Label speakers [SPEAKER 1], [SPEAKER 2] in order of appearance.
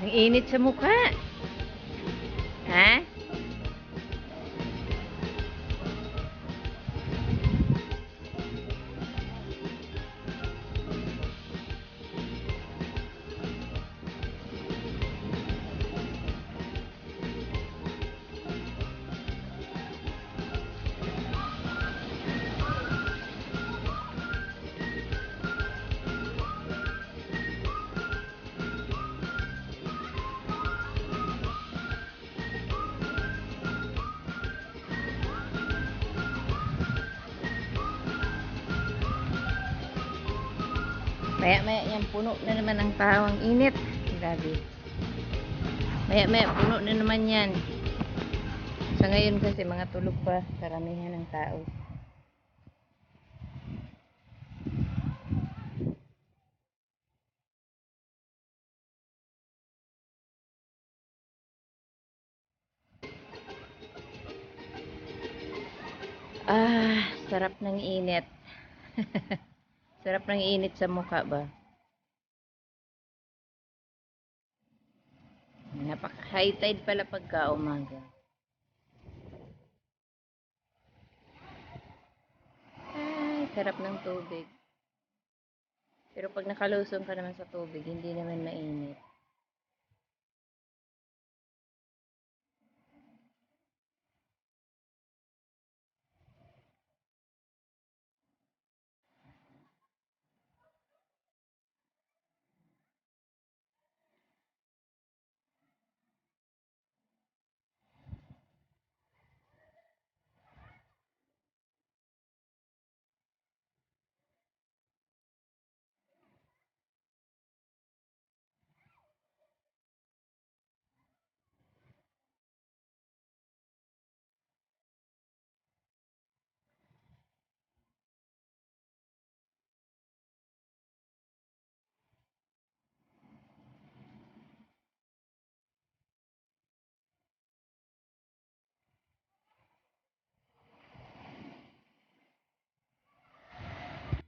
[SPEAKER 1] Ang init sa mukha. Ha? Maya-maya yan, puno na naman ang tao. Ang init. Grabe. Maya-maya, puno na naman yan. Sa ngayon kasi mga tulog pa, karamihan ng tao. Sarap ng init. Sarap ng init sa mukha ba? Napaka-high tide pala pagka umaga. Sarap ng tubig. Pero pag nakalusong ka naman sa tubig, hindi naman mainit.